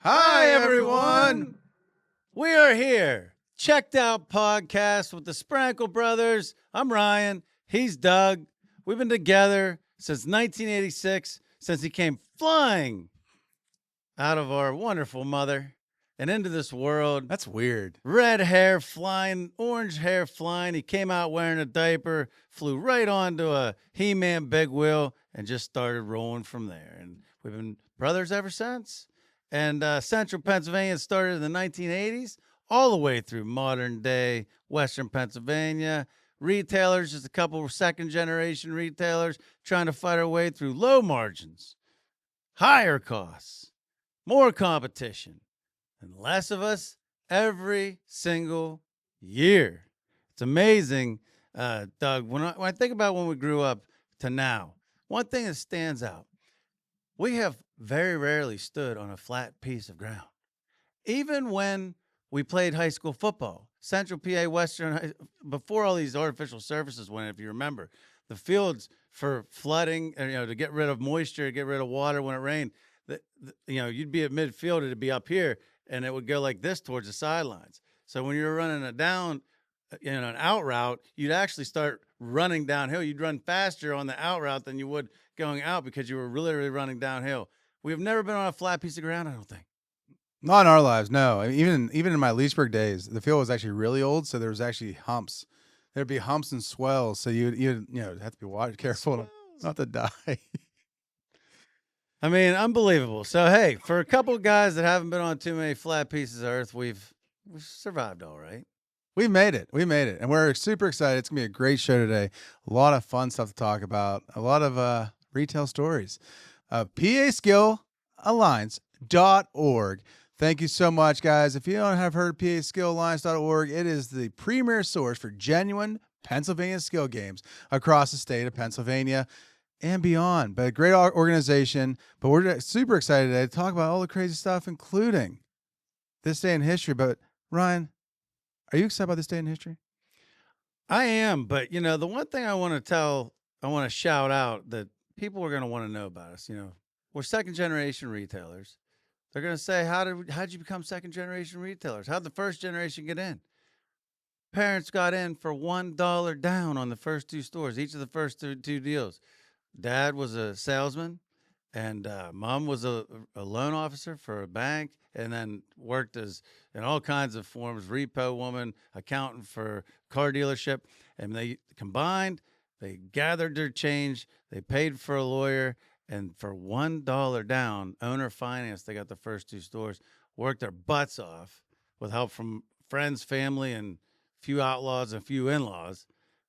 Hi, everyone. We are here. Checked Out Podcast with the Sprankle Brothers. I'm Ryan. He's Doug. We've been together since 1986, since he came flying out of our wonderful mother and into this world. That's weird. Red hair flying, orange hair flying. He came out wearing a diaper, flew right onto a He-Man big wheel, and just started rolling from there. And we've been brothers ever since. And Central Pennsylvania started in the 1980s, all the way through modern day Western Pennsylvania. Retailers, just a couple of second-generation retailers trying to fight our way through low margins, higher costs, more competition, and less of us every single year. It's amazing, Doug. When I think about when we grew up to now, one thing that stands out, we have very rarely stood on a flat piece of ground. Even when we played high school football, Central PA Western, before all these artificial surfaces went, if you remember, the fields for flooding, to get rid of moisture, to get rid of water when it rained, you'd be at midfield, it'd be up here, and it would go like this towards the sidelines. So when you're running it down, an out route, you'd actually start running downhill. You'd run faster on the out route than you would going out because you were literally running downhill. We have never been on a flat piece of ground, I don't think. Not in our lives, no. I mean, even in my Leesburg days, the field was actually really old, so there was actually humps. There'd be humps and swells, so you'd have to be careful not to die. I mean, unbelievable. So, hey, for a couple of guys that haven't been on too many flat pieces of earth, we've survived all right. We made it. And we're super excited. It's going to be a great show today. A lot of fun stuff to talk about. A lot of retail stories. PASkillAlliance.org. Thank you so much, guys. If you don't have heard of PASkillAlliance.org, it is the premier source for genuine Pennsylvania skill games across the state of Pennsylvania and beyond. But a great organization. But we're super excited today to talk about all the crazy stuff, including this day in history. But Ryan, are you excited about this day in history? I am, but the one thing I want to shout out that people are going to want to know about us. We're second generation retailers. They're going to say, how'd you become second generation retailers? How'd the first generation get in? Parents got in for $1 down on the first two stores, each of the first two deals. Dad was a salesman, and mom was a loan officer for a bank, and then worked as in all kinds of forms, repo woman, accountant for car dealership. And they combined, they gathered their change, they paid for a lawyer, and for $1 down, owner finance, they got the first two stores, worked their butts off with help from friends, family, and a few outlaws and a few in-laws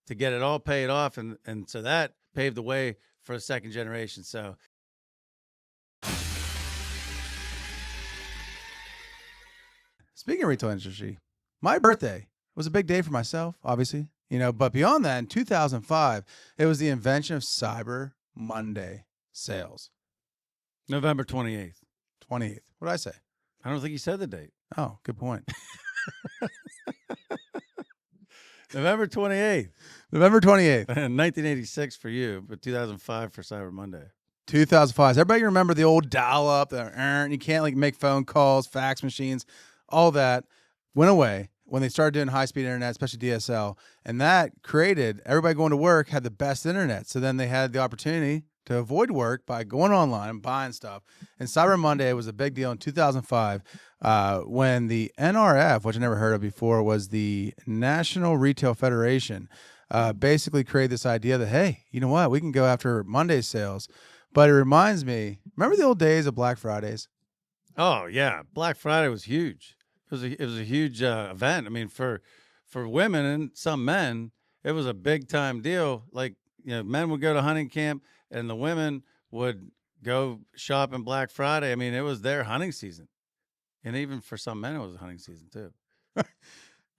to get it all paid off. And so that paved the way for a second generation. So speaking of retail industry, my birthday was a big day for myself, obviously, but beyond that, in 2005, it was the invention of Cyber Monday sales. November 28th. 28th. What did I say? I don't think you said the date. Oh, good point. November 28th. November 28th. 1986 for you, but 2005 for Cyber Monday. 2005. Does everybody remember the old dial-up? You can't make phone calls, fax machines, all that went away when they started doing high-speed internet, especially DSL. And that created everybody going to work had the best internet. So then they had the opportunity to avoid work by going online and buying stuff. And Cyber Monday was a big deal in 2005 when the NRF, which I never heard of before, was the National Retail Federation, basically created this idea that, hey, you know what? We can go after Monday sales. But it reminds me, remember the old days of Black Fridays? Oh, yeah. Black Friday was huge. It was a huge event. I mean, for women and some men, it was a big-time deal. Like, men would go to hunting camp, and the women would go shop in Black Friday. I mean, it was their hunting season. And even for some men, it was a hunting season, too. I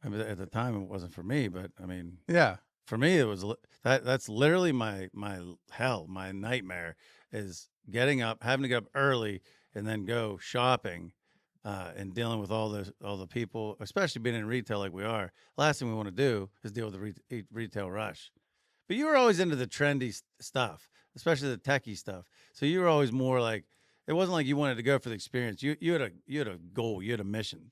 mean, at the time, it wasn't for me, but, I mean, yeah, for me, it was that's literally my hell, my nightmare is getting up, having to get up early, and then go shopping and dealing with all the people, especially being in retail like we are. Last thing we want to do is deal with the retail rush. But you were always into the trendy stuff, especially the techie stuff. So you were always more like, it wasn't like you wanted to go for the experience. You had a goal, you had a mission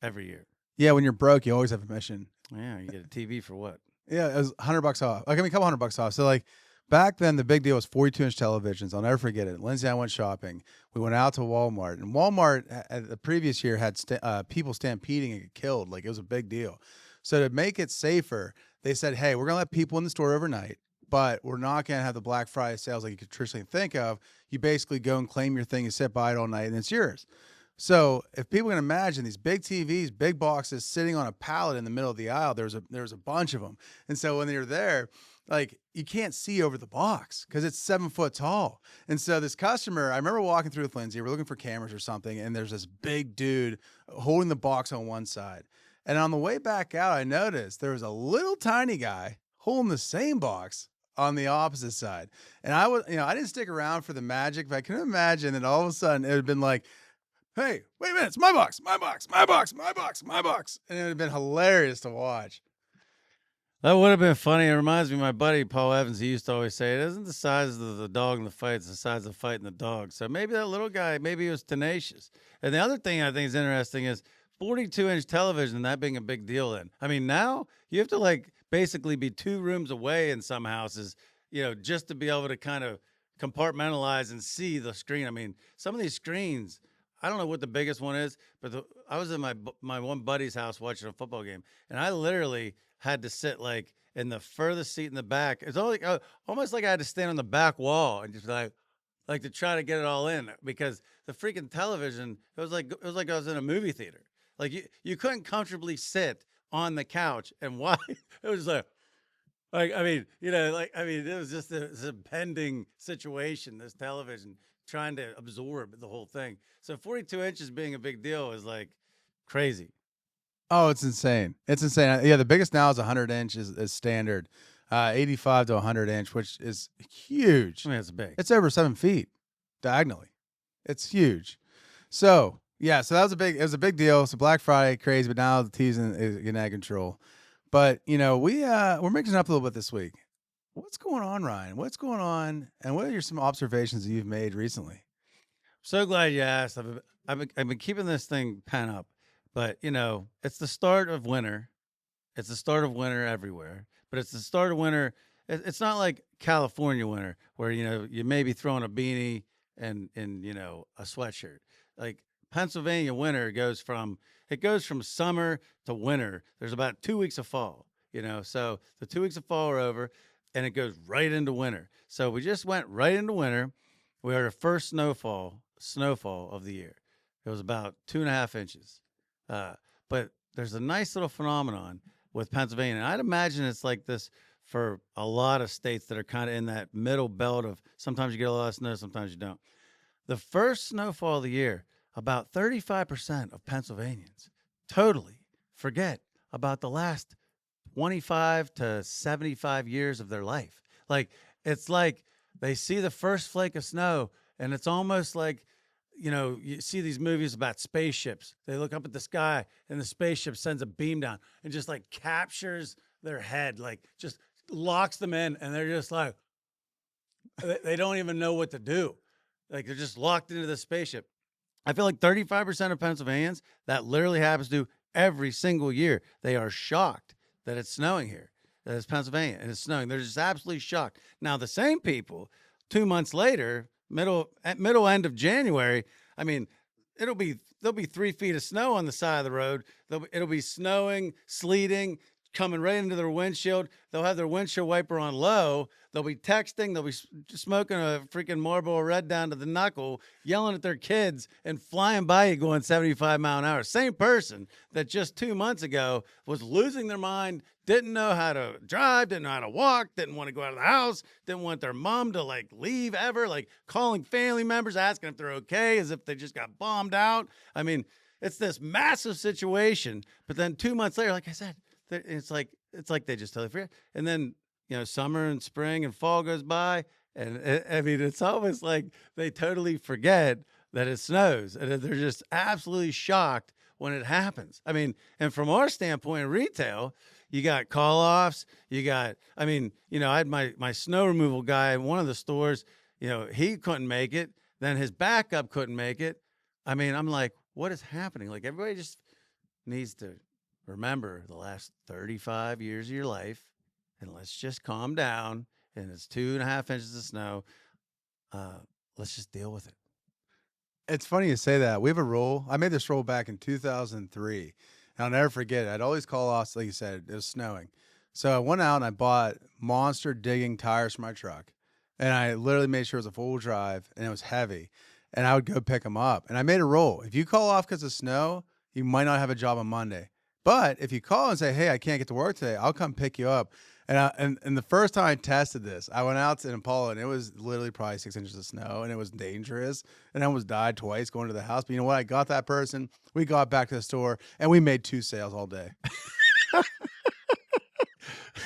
every year. Yeah, when you're broke, you always have a mission. Yeah, you get a TV for what? Yeah, it was $100 off. Like, I mean, a couple $100 off. So like back then, the big deal was 42-inch televisions. I'll never forget it. Lindsay and I went shopping. We went out to Walmart, and Walmart the previous year had people stampeding and get killed. Like, it was a big deal. So to make it safer, they said, hey, we're gonna let people in the store overnight, but we're not gonna have the Black Friday sales like you could traditionally think of. You basically go and claim your thing, you sit by it all night, and it's yours. So if people can imagine these big TVs, big boxes sitting on a pallet in the middle of the aisle, there was a bunch of them. And so when you're there, like, you can't see over the box because it's 7 foot tall. And so this customer, I remember walking through with Lindsay, we're looking for cameras or something, and there's this big dude holding the box on one side. And on the way back out, I noticed there was a little tiny guy holding the same box on the opposite side. And I didn't stick around for the magic, but I can imagine that all of a sudden it had been like, hey, wait a minute, it's my box, my box, my box, my box, my box. And it would have been hilarious to watch. That would have been funny. It reminds me of my buddy Paul Evans. He used to always say, it isn't the size of the dog in the fight, it's the size of the fight in the dog. So maybe that little guy, maybe he was tenacious. And the other thing I think is interesting is 42-inch television, that being a big deal then. I mean, now you have to like basically be 2 rooms away in some houses, just to be able to kind of compartmentalize and see the screen. I mean, some of these screens, I don't know what the biggest one is, but I was in my one buddy's house watching a football game, and I literally had to sit like in the furthest seat in the back. It's only almost like I had to stand on the back wall and just like to try to get it all in, because the freaking television, it was like I was in a movie theater. Like you couldn't comfortably sit on the couch and watch. It was like I mean, it was just this impending situation, this television trying to absorb the whole thing. So 42 inches being a big deal is like crazy. Oh, it's insane. It's insane. Yeah, the biggest now is 100-inch is standard. 85 to 100-inch, which is huge. I mean, it's big. It's over 7 feet diagonally. It's huge. So yeah, so it was a big deal. So Black Friday, crazy, but now the TV's is getting out of control. But we're mixing up a little bit this week. What's going on, Ryan? What's going on? And what are some observations that you've made recently? So glad you asked. I've been keeping this thing pent up, but it's the start of winter. It's the start of winter everywhere, but it's the start of winter. It's not like California winter where you may be throwing a beanie and a sweatshirt. Like Pennsylvania winter goes from summer to winter. There's about 2 weeks of fall. So the 2 weeks of fall are over, and it goes right into winter. So we just went right into winter. We had our first snowfall of the year. It was about 2.5 inches. But there's a nice little phenomenon with Pennsylvania. And I'd imagine it's like this for a lot of states that are kind of in that middle belt of sometimes you get a lot of snow, sometimes you don't. The first snowfall of the year, about 35% of Pennsylvanians totally forget about the last 25 to 75 years of their life. Like, it's like they see the first flake of snow, and it's almost like, you see these movies about spaceships. They look up at the sky, and the spaceship sends a beam down and just like captures their head, like just locks them in, and they're just like, they don't even know what to do. Like, they're just locked into the spaceship. I feel like 35% of Pennsylvanians, that literally happens to every single year. They are shocked that it's snowing here, that it's Pennsylvania, and it's snowing. They're just absolutely shocked. Now, the same people, 2 months later, middle end of January, I mean, there'll be 3 feet of snow on the side of the road. It'll be snowing, sleeting, coming right into their windshield. They'll have their windshield wiper on low. They'll be texting. They'll be smoking a freaking Marlboro Red down to the knuckle, yelling at their kids, and flying by you going 75 mile an hour. Same person that just 2 months ago was losing their mind, didn't know how to drive, didn't know how to walk, didn't want to go out of the house, didn't want their mom to like leave ever, like calling family members, asking if they're okay, as if they just got bombed out. I mean, it's this massive situation. But then 2 months later, like I said, it's like they just totally forget. And then summer and spring and fall goes by, and it's almost like they totally forget that it snows, and they're just absolutely shocked when it happens. I mean, and from our standpoint in retail, you got call-offs. I had my snow removal guy in one of the stores. He couldn't make it. Then his backup couldn't make it. I mean, I'm like, what is happening? Like, everybody just needs to remember the last 35 years of your life, and let's just calm down. And it's 2.5 inches of snow. Let's just deal with it. It's funny you say that. We have a rule. I made this rule back in 2003, and I'll never forget it. I'd always call off, like you said, it was snowing. So I went out and I bought monster digging tires for my truck, and I literally made sure it was a full drive and it was heavy, and I would go pick them up. And I made a rule: if you call off because of snow, you might not have a job on Monday. But if you call and say, "Hey, I can't get to work today," I'll come pick you up. And the first time I tested this, I went out to Impala, and it was literally probably 6 inches of snow, and it was dangerous. And I almost died twice going to the house. But you know what? I got that person. We got back to the store, and we made 2 sales all day.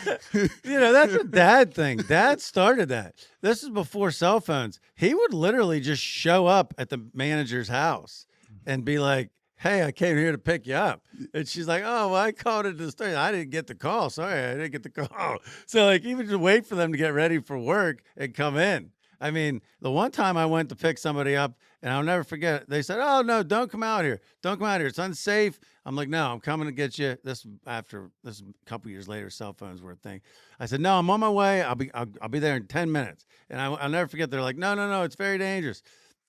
That's a dad thing. Dad started that. This is before cell phones. He would literally just show up at the manager's house and be like, "Hey, I came here to pick you up." And she's like, "Oh, well, I called it to the store. I didn't get the call. Sorry, I didn't get the call." So, like, even just wait for them to get ready for work and come in. I mean, the one time I went to pick somebody up, and I'll never forget it, they said, "Oh, no, don't come out here. Don't come out here. It's unsafe." I'm like, "No, I'm coming to get you." This a couple years later, cell phones were a thing. I said, "No, I'm on my way. I'll be there in 10 minutes. And I'll never forget. They're like, "No, no, no, it's very dangerous."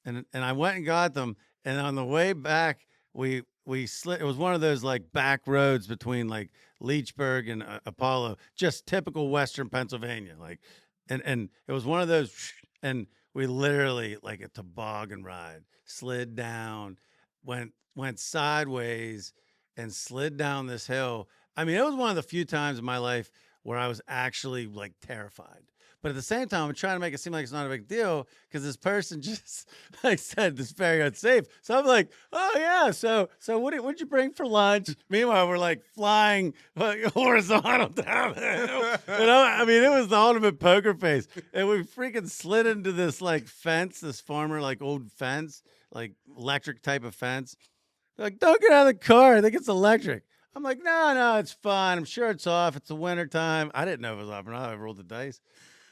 And I went and got them. And on the way back, we slid. It was one of those like back roads between like Leechburg and Apollo, just typical Western Pennsylvania. Like, and it was one of those, and we literally, like a toboggan ride, slid down, went sideways, and slid down this hill. I mean, it was one of the few times in my life where I was actually like terrified. But at the same time, I'm trying to make it seem like it's not a big deal because this person just like said it's very unsafe. So I'm like, "Oh yeah, so what'd you bring for lunch?" Meanwhile, we're like flying horizontal down the hill. I mean, it was the ultimate poker face. And we freaking slid into this like fence, this farmer like old fence, like electric type of fence. They're like, "Don't get out of the car. I think it's electric." I'm like, no, it's fine. I'm sure it's off. It's the winter time. I didn't know it was off or not. I rolled the dice.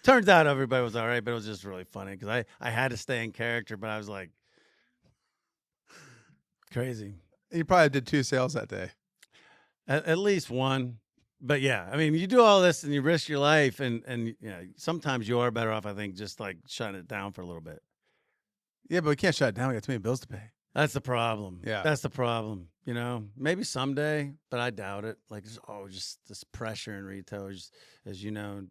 Turns out everybody was all right, but it was just really funny because I had to stay in character, but I was like, crazy. You probably did 2 sales that day. At least one. But yeah, I mean, you do all this and you risk your life, and sometimes you are better off, I think, just like shutting it down for a little bit. Yeah, but we can't shut it down. We got too many bills to pay. That's the problem. Yeah. That's the problem. Maybe someday, but I doubt it. Like, just this pressure in retail, as you know.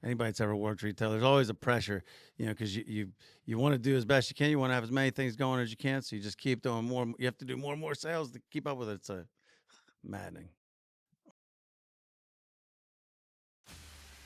Anybody that's ever worked retail, there's always a pressure, because you want to do as best you can. You want to have as many things going as you can. So you just keep doing more. You have to do more and more sales to keep up with it. It's maddening.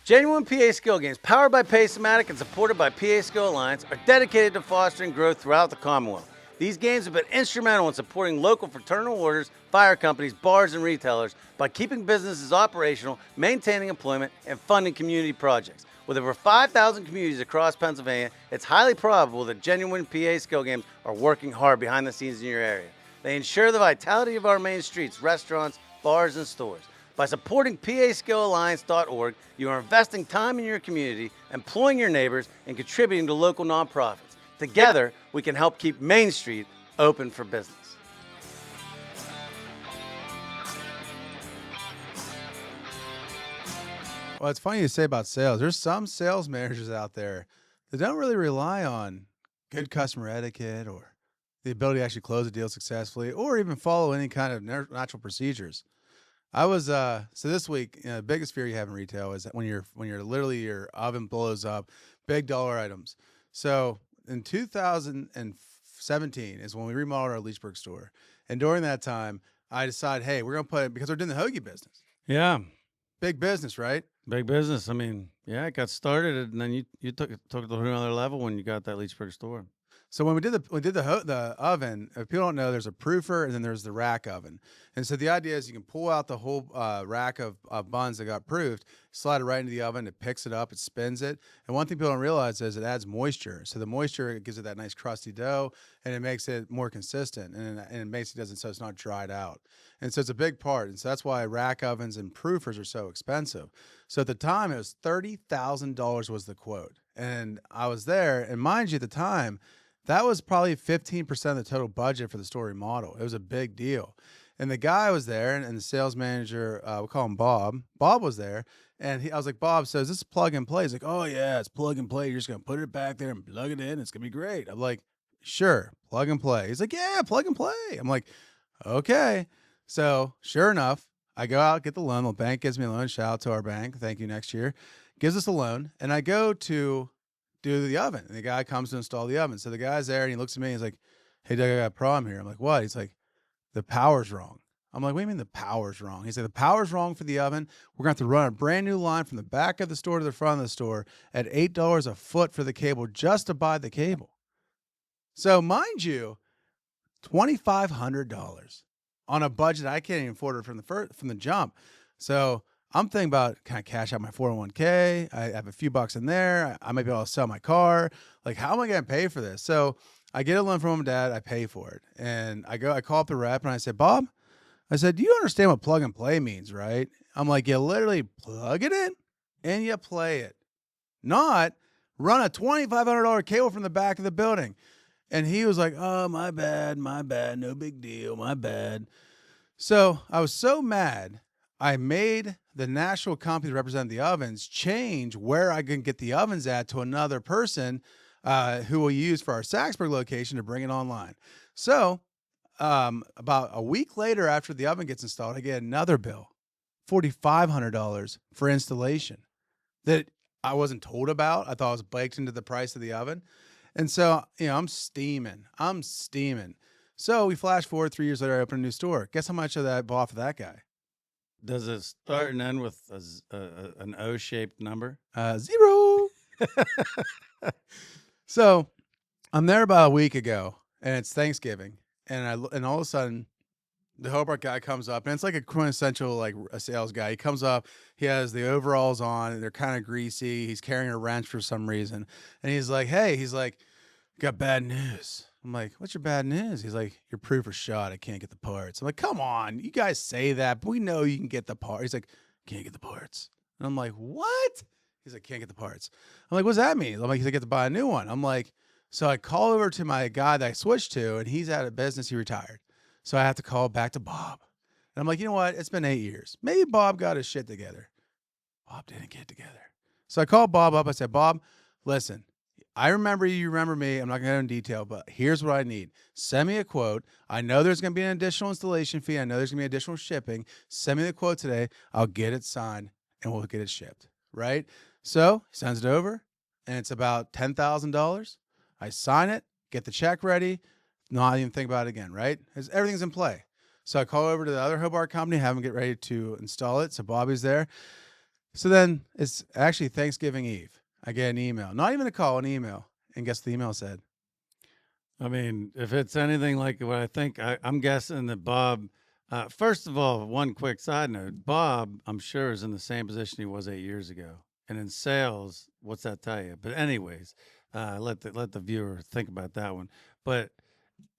Genuine PA Skill Games, powered by Pacematic and supported by PA Skill Alliance, are dedicated to fostering growth throughout the Commonwealth. These games have been instrumental in supporting local fraternal orders, fire companies, bars, and retailers by keeping businesses operational, maintaining employment, and funding community projects. With over 5,000 communities across Pennsylvania, it's highly probable that Genuine PA Skill Games are working hard behind the scenes in your area. They ensure the vitality of our main streets, restaurants, bars, and stores. By supporting PASkillAlliance.org, you are investing time in your community, employing your neighbors, and contributing to local nonprofits. Together, we can help keep Main Street open for business. Well, it's funny you say about sales. There's some sales managers out there that don't really rely on good customer etiquette or the ability to actually close a deal successfully or even follow any kind of natural procedures. I was so this week, the biggest fear you have in retail is that when you're literally your oven blows up, big dollar items. So in 2017 is when we remodeled our Leechburg store. And during that time, I decided, hey, we're going to put it because we're doing the hoagie business. Yeah. Big business, right? Big business. I mean, yeah, it got started, and then you took it to another level when you got that Leechburg store. So when we did the oven, if people don't know, there's a proofer and then there's the rack oven. And so the idea is you can pull out the whole rack of buns that got proofed, slide it right into the oven, it picks it up, it spins it. And one thing people don't realize is it adds moisture. So the moisture gives it that nice crusty dough, and it makes it more consistent, and it makes it doesn't so it's not dried out. And so it's a big part. And so that's why rack ovens and proofers are so expensive. So at the time, it was $30,000 was the quote. And I was there, and mind you, at the time, That was probably 15% of the total budget for the store remodel. It was a big deal. And the guy was there, and the sales manager, we'll call him Bob. Bob was there, and I was like, Bob, so is this plug and play? He's like, oh, yeah, it's plug and play. You're just going to put it back there and plug it in. It's going to be great. I'm like, sure, plug and play. He's like, yeah, plug and play. I'm like, okay. So sure enough, I go out, get the loan. The bank gives me a loan. Shout out to our bank. Thank you next year. Gives us a loan, and I go to do the oven. And the guy comes to install the oven. So the guy's there, and he looks at me, and he's like, hey, Doug, I got a problem here. I'm like, what? He's like, the power's wrong. I'm like, what do you mean the power's wrong? He said, the power's wrong for the oven. We're going to have to run a brand new line from the back of the store to the front of the store at $8 a foot for the cable just to buy the cable. So mind you, $2,500 on a budget I can't even afford it from the jump. So I'm thinking about, can I cash out my 401k? I have a few bucks in there. I might be able to sell my car. Like, how am I going to pay for this? So I get a loan from mom and dad. I pay for it. And I call up the rep and I said, Bob, I said, do you understand what plug and play means, right? I'm like, you literally plug it in and you play it. Not run a $2,500 cable from the back of the building. And he was like, oh, my bad, no big deal, my bad. So I was so mad, I made the national company that represented the ovens change where I can get the ovens at to another person who we'll use for our Saxburg location to bring it online. So about a week later after the oven gets installed, I get another bill, $4,500 for installation that I wasn't told about. I thought it was baked into the price of the oven. And so, I'm steaming. So we flash forward 3 years later, I open a new store. Guess how much of that I bought for that guy? Does it start and end with an O-shaped number? 0. So I'm there about a week ago, and it's Thanksgiving, and all of a sudden, the Hobart guy comes up, and it's like a quintessential like a sales guy. He comes up, he has the overalls on, and they're kind of greasy. He's carrying a wrench for some reason, and he's like, "Hey," he's like, "Got bad news." I'm like, "What's your bad news?" He's like, "Your proof are shot. I can't get the parts." I'm like, "Come on, you guys say that, but we know you can get the parts." He's like, "Can't get the parts," and I'm like, "What?" He's like, "Can't get the parts." I'm like, "What's that mean?" I'm like, "He's like, get to buy a new one." I'm like, so I call over to my guy that I switched to, and he's out of business. He retired. So I have to call back to Bob. And I'm like, you know what? It's been 8 years. Maybe Bob got his shit together. Bob didn't get it together. So I called Bob up. I said, Bob, listen, I remember you remember me. I'm not going to go in detail, but here's what I need. Send me a quote. I know there's going to be an additional installation fee. I know there's going to be additional shipping. Send me the quote today. I'll get it signed, and we'll get it shipped, right? So he sends it over, and it's about $10,000. I sign it, get the check ready. Not even think about it again, right? Everything's in play. So I call over to the other Hobart company, have them get ready to install it. So Bobby's there. So then it's actually Thanksgiving Eve. I get an email, not even a call, an email. And guess what the email said? I mean, if it's anything like what I think, I'm guessing that Bob, first of all, one quick side note, Bob, I'm sure, is in the same position he was 8 years ago. And in sales, what's that tell you? But anyways, let the viewer think about that one. But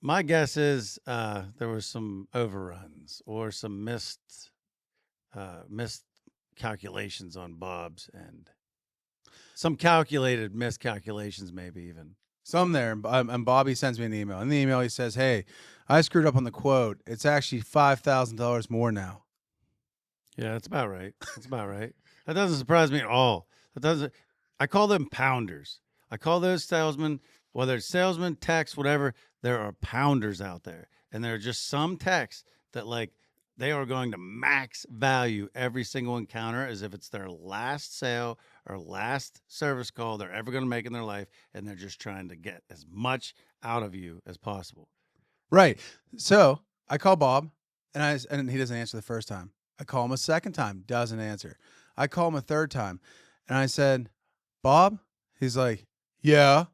my guess is there were some overruns or some missed calculations on Bob's end. Some calculated miscalculations, maybe even. Some there, and Bobby sends me an email. In the email, he says, hey, I screwed up on the quote. It's actually $5,000 more now. Yeah, that's about right. That's about right. That doesn't surprise me at all. I call them pounders. I call those salesmen, whether it's salesmen, techs, whatever, there are pounders out there. And there are just some techs that, like, they are going to max value every single encounter as if it's their last sale or last service call they're ever going to make in their life. And they're just trying to get as much out of you as possible. Right. So I call Bob, and he doesn't answer the first time. I call him a second time, doesn't answer. I call him a third time, and I said, Bob? He's like, yeah.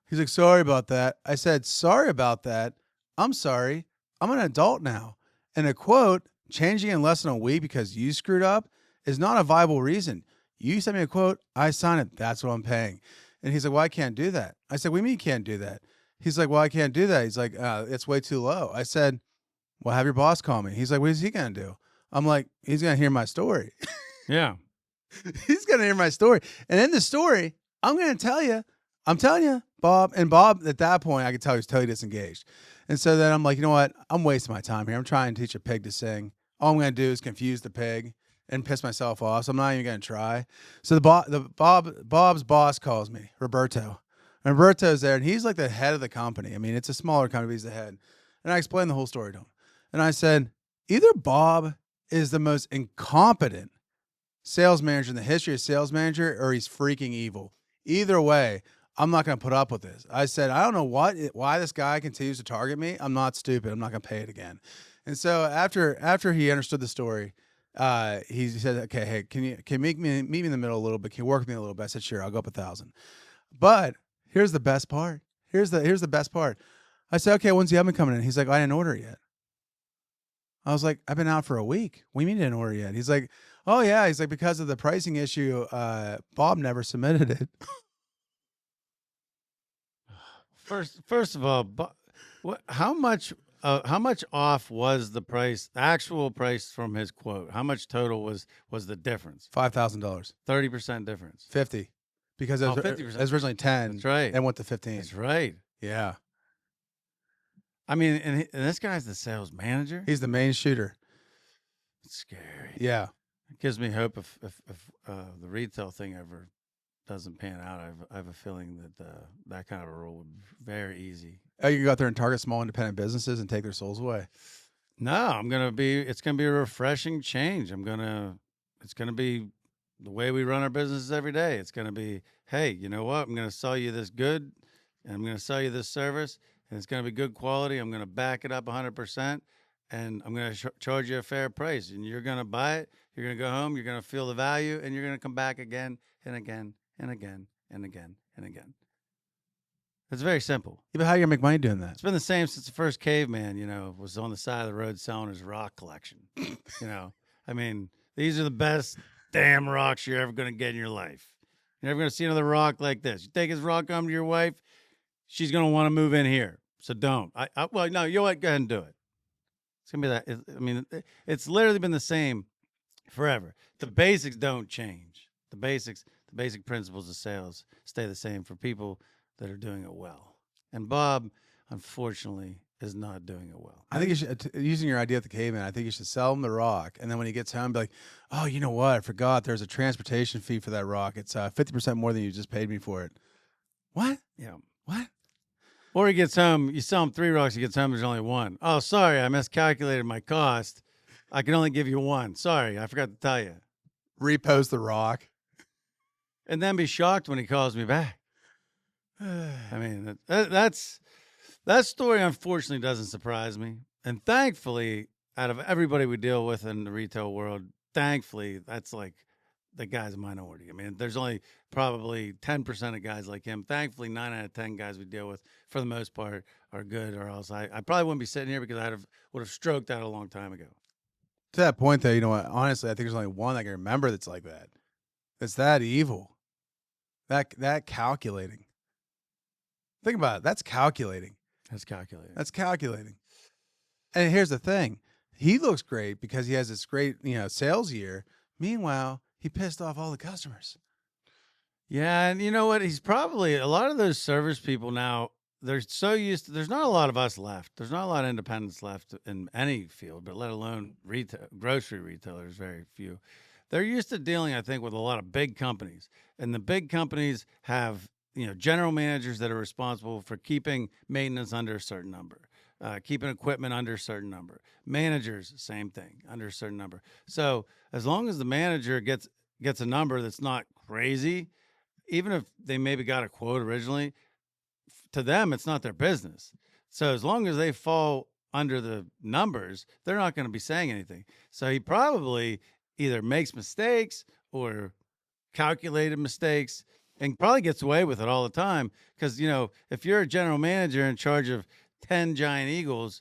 He's like, sorry about that. I said, sorry about that. I'm sorry. I'm an adult now. And a quote changing in less than a week because you screwed up is not a viable reason. You send me a quote, I sign it. That's what I'm paying. And he's like, well, I can't do that. I said, what do you mean you can't do that? He's like, well, I can't do that. He's like, it's way too low. I said, well, have your boss call me. He's like, what is he going to do? I'm like, he's going to hear my story. Yeah. He's going to hear my story. And in the story, I'm going to tell you, I'm telling you, Bob. And Bob, at that point, I could tell he was totally disengaged. And so then I'm like, you know what? I'm wasting my time here. I'm trying to teach a pig to sing. All I'm going to do is confuse the pig and piss myself off. So I'm not even going to try. So Bob's boss calls me, Roberto. And Roberto's there, and he's like the head of the company. I mean, it's a smaller company, but he's the head. And I explained the whole story to him. And I said, either Bob is the most incompetent sales manager in the history of sales manager, or he's freaking evil. Either way, I'm not going to put up with this. I said, I don't know why this guy continues to target me. I'm not stupid. I'm not going to pay it again. And so after he understood the story, he said, okay, hey, can you meet me in the middle a little bit? Can you work with me a little bit? I said, sure, I'll go up 1,000. But here's the best part. Here's the best part. I said, okay, when's the oven coming in? He's like, I didn't order it yet. I was like, I've been out for a week. What do you mean you didn't order yet? He's like, oh yeah. He's like, because of the pricing issue, Bob never submitted it. First of all, how much off was the price, actual price from his quote? How much total was the difference? $5,000. 30% difference. 50. Because it was, 50%. it was originally 10. That's right. And went to 15. That's right. Yeah. I mean, and this guy's the sales manager. He's the main shooter. It's scary. Yeah. It gives me hope if the retail thing ever doesn't pan out. I have a feeling that that kind of a rule would be very easy. Oh, you can go out there and target small independent businesses and take their souls away. No, it's gonna be a refreshing change. It's gonna be the way we run our businesses every day. It's gonna be, hey, you know what? I'm gonna sell you this good, and I'm gonna sell you this service, and it's gonna be good quality. I'm gonna back it up 100%, and I'm gonna charge you a fair price, and you're gonna buy it. You're gonna go home. You're gonna feel the value, and you're gonna come back again and again and again and again and again. It's very simple. Yeah, but how are you gonna make money doing that? It's been the same since the first caveman, was on the side of the road selling his rock collection. I mean, these are the best damn rocks you're ever going to get in your life. You're never going to see another rock like this. You take his rock home to your wife, she's going to want to move in here. So don't. Well, no, you know what? Go ahead and do it. It's going to be that. It's literally been the same forever. The basics don't change. The basic principles of sales stay the same for people that are doing it well. And Bob, unfortunately, is not doing it well. I think you should, using your idea of the caveman, I think you should sell him the rock. And then when he gets home, be like, oh, you know what? I forgot there's a transportation fee for that rock. It's 50% more than you just paid me for it. What? Yeah. What? Or he gets home, you sell him 3 rocks, he gets home, there's only 1. Oh, sorry, I miscalculated my cost. I can only give you 1. Sorry, I forgot to tell you. Repost the rock. And then be shocked when he calls me back. I mean, that story unfortunately doesn't surprise me. And thankfully, out of everybody we deal with in the retail world, thankfully, that's like the guy's a minority. I mean, there's only probably 10% of guys like him. Thankfully, 9 out of 10 guys we deal with, for the most part, are good, or else I probably wouldn't be sitting here because would have stroked out a long time ago. To that point, though, you know what? Honestly, I think there's only one I can remember that's like that. That's that evil. That calculating. Think about it. That's calculating. That's calculated. That's calculating. And here's the thing. He looks great because he has this great, sales year. Meanwhile, he pissed off all the customers. Yeah, and you know what? He's probably, a lot of those service people now, they're so used to, there's not a lot of us left. There's not a lot of independents left in any field, but let alone grocery retailers, very few. They're used to dealing, I think, with a lot of big companies. And the big companies have general managers that are responsible for keeping maintenance under a certain number, keeping equipment under a certain number. Managers, same thing, under a certain number. So as long as the manager gets a number that's not crazy, even if they maybe got a quote originally, to them, it's not their business. So as long as they fall under the numbers, they're not going to be saying anything. So he probably either makes mistakes or calculated mistakes, and probably gets away with it all the time. Because, if you're a general manager in charge of 10 giant eagles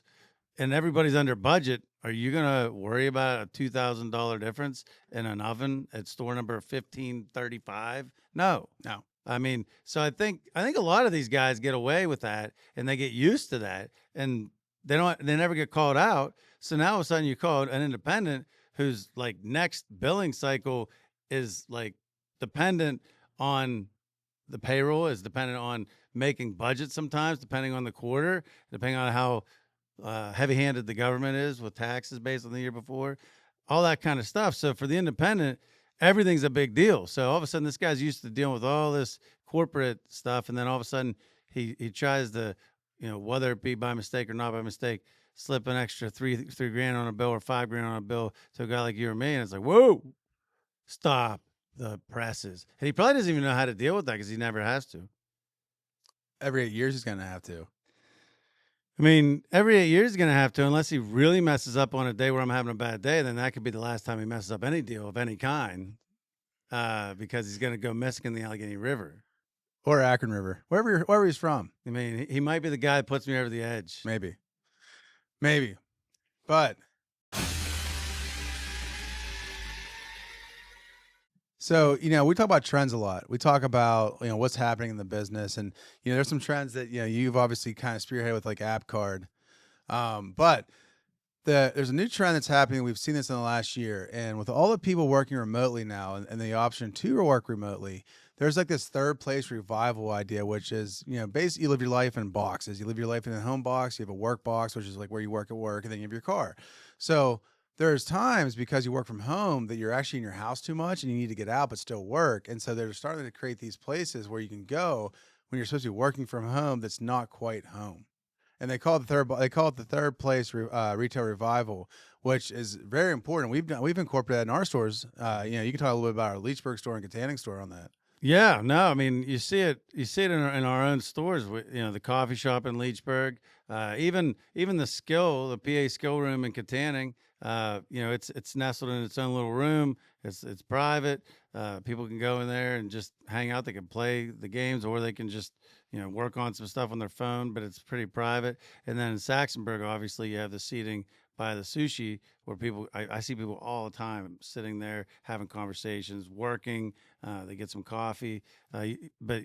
and everybody's under budget, are you going to worry about a $2,000 difference in an oven at store number 1535? No. I mean, so I think a lot of these guys get away with that, and they get used to that, and they never get called out. So now all of a sudden you call an independent whose like next billing cycle is like dependent on the payroll is dependent on making budgets sometimes, depending on the quarter, depending on how heavy-handed the government is with taxes based on the year before, all that kind of stuff. So for the independent, everything's a big deal. So all of a sudden, this guy's used to dealing with all this corporate stuff, and then all of a sudden, he tries to, whether it be by mistake or not by mistake, slip an extra three grand on a bill or $5,000 on a bill to a guy like you or me, and it's like, whoa, stop the presses. And he probably doesn't even know how to deal with that because he never has to. Every 8 years, he's going to have to. I mean, every 8 years he's going to have to, unless he really messes up on a day where I'm having a bad day. Then that could be the last time he messes up any deal of any kind, because he's going to go missing in the Allegheny River. Or Akron River, wherever he's from. I mean, he might be the guy that puts me over the edge. Maybe. But so, we talk about trends a lot. We talk about, what's happening in the business. And, there's some trends that, you've obviously kind of spearheaded with like AppCard. But there's a new trend that's happening. We've seen this in the last year. And with all the people working remotely now and the option to work remotely, there's like this third place revival idea, which is, basically you live your life in boxes. You live your life in a home box. You have a work box, which is like where you work at work, and then you have your car. So there's times because you work from home that you're actually in your house too much and you need to get out but still work. And so they're starting to create these places where you can go when you're supposed to be working from home that's not quite home. And they call it the third place retail revival, which is very important. We've incorporated that in our stores. You can talk a little bit about our Leechburg store and Katanning store on that. Yeah, no, I mean, you see it in our own stores. The coffee shop in Leechburg, even the PA skill room in Katanning. It's nestled in its own little room. It's private. People can go in there and just hang out. They can play the games, or they can just work on some stuff on their phone. But it's pretty private. And then in Saxonburg, obviously, you have the seating by the sushi, where I see people all the time sitting there having conversations, working. They get some coffee. But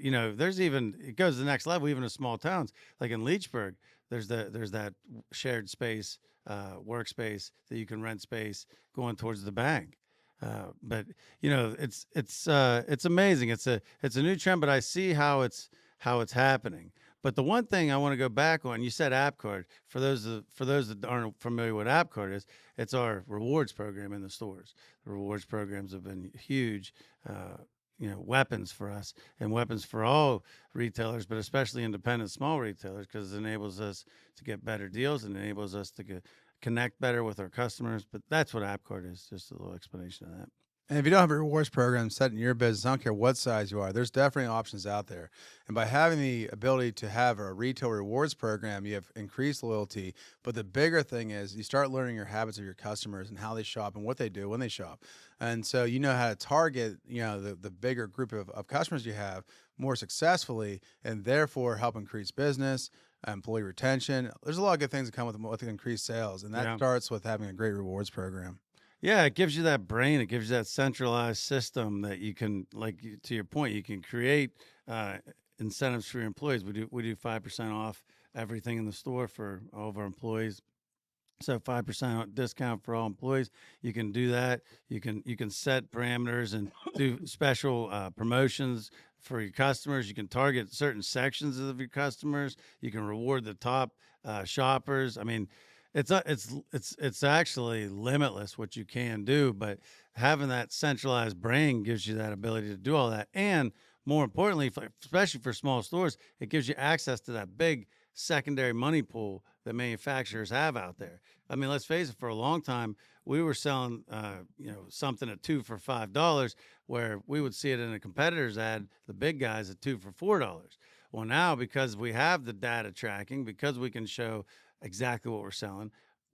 it goes to the next level, even in small towns like in Leechburg. There's that shared space, workspace that you can rent space going towards the bank. But it's amazing. It's a new trend, but I see how it's happening. But the one thing I want to go back on, you said AppCard. For those that aren't familiar with AppCard is, it's our rewards program in the stores. The rewards programs have been huge, weapons for us and weapons for all retailers, but especially independent small retailers, because it enables us to get better deals and enables us to connect better with our customers. But that's what AppCard is. Just a little explanation of that. And if you don't have a rewards program set in your business, I don't care what size you are, there's definitely options out there. And by having the ability to have a retail rewards program, you have increased loyalty. But the bigger thing is you start learning your habits of your customers and how they shop and what they do when they shop. And so you know how to target, the bigger group of customers you have more successfully, and therefore help increase business, employee retention. There's a lot of good things that come with increased sales. And that starts with having a great rewards program. Yeah, it gives you that brain. It gives you that centralized system that you can, to your point, you can create incentives for your employees. We do 5% off everything in the store for all of our employees. So 5% discount for all employees. You can do that. You can set parameters and do special promotions for your customers. You can target certain sections of your customers. You can reward the top shoppers. I mean, it's actually limitless what you can do, but having that centralized brain gives you that ability to do all that. And more importantly, especially for small stores, it gives you access to that big secondary money pool that manufacturers have out there. I mean, let's face it, for a long time, we were selling, something at $2 for $5, where we would see it in a competitor's ad, the big guys at $2 for $4. Well, now, because we have the data tracking, because we can show exactly what we're selling,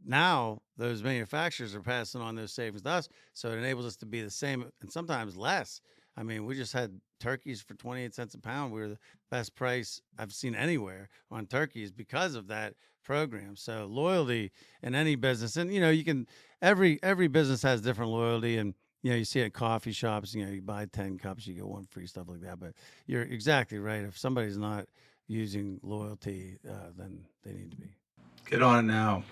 now those manufacturers are passing on those savings to us, so it enables us to be the same and sometimes less. I mean, we just had turkeys for 28 cents a pound. We were the best price I've seen anywhere on turkeys because of that program. So loyalty in any business, and you can every business has different loyalty, and you see it at coffee shops. You buy 10 cups, you get one free, stuff like that. But you're exactly right. If somebody's not using loyalty, then they need to be. Get on it now.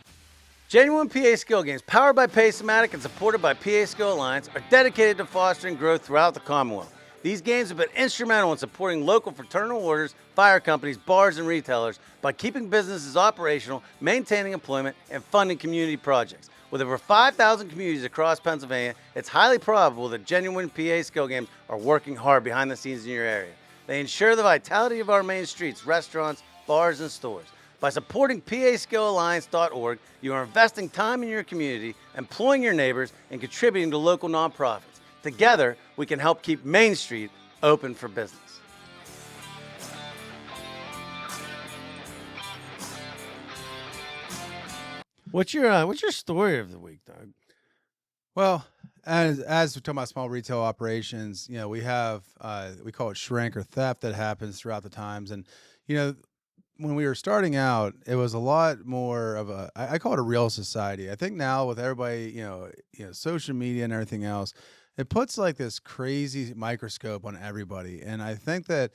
Genuine PA Skill Games, powered by Paysomatic and supported by PA Skill Alliance, are dedicated to fostering growth throughout the Commonwealth. These games have been instrumental in supporting local fraternal orders, fire companies, bars, and retailers by keeping businesses operational, maintaining employment, and funding community projects. With over 5,000 communities across Pennsylvania, it's highly probable that genuine PA skill games are working hard behind the scenes in your area. They ensure the vitality of our main streets, restaurants, bars, and stores. By supporting PASkillAlliance.org, you are investing time in your community, employing your neighbors, and contributing to local nonprofits. Together, we can help keep Main Street open for business. What's your story of the week, Doug? Well, as we're talking about small retail operations, we have we call it shrink or theft that happens throughout the times. And when we were starting out, it was a lot more of I call it a real society. I think now with everybody, social media and everything else, it puts like this crazy microscope on everybody. And I think that,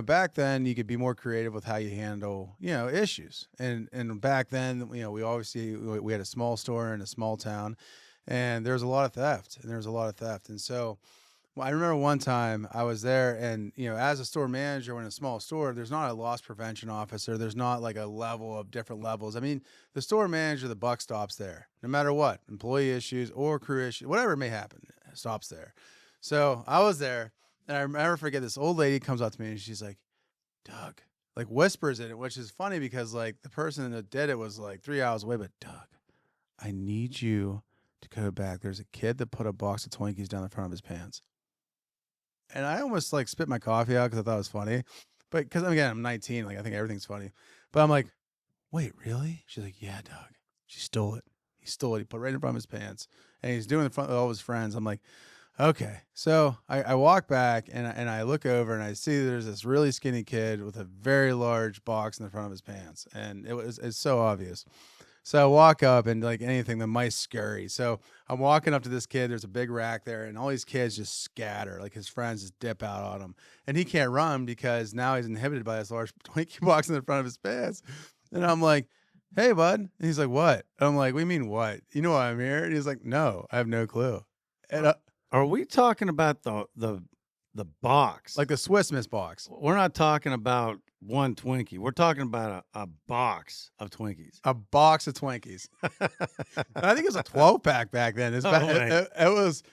back then you could be more creative with how you handle, issues. And back then, we had a small store in a small town, and there was a lot of theft. And so I remember one time I was there, and, as a store manager in a small store, there's not a loss prevention officer. There's not like a level of different levels. I mean, the store manager, the buck stops there, no matter what, employee issues or crew issues, whatever may happen, stops there. So I was there, and I never forget, this old lady comes up to me and she's like, Doug, like whispers it, which is funny because like the person that did it was like 3 hours away, but Doug, I need you to go back. There's a kid that put a box of Twinkies down the front of his pants. And I almost like spit my coffee out because I thought it was funny. But because again, I'm 19, like I think everything's funny. But I'm like, wait, really? She's like, yeah, Doug. She stole it. He stole it. He put it right in front of his pants. And he's doing it in front of all his friends. I'm like, okay. So I walk back and I look over and I see there's this really skinny kid with a very large box in the front of his pants. And it's so obvious. So I walk up and like anything, the mice scurry. So I'm walking up to this kid. There's a big rack there, and all these kids just scatter. Like his friends just dip out on him, and he can't run because now he's inhibited by this large Twinkie box in the front of his pants. And I'm like, "Hey, bud." And he's like, "What?" And I'm like, "We mean what? You know why I'm here?" And he's like, "No, I have no clue." And are we talking about the box? like the Swiss Miss box. We're not talking about one Twinkie. We're talking about a box of Twinkies. A box of Twinkies. I think it was a 12-pack back then. It was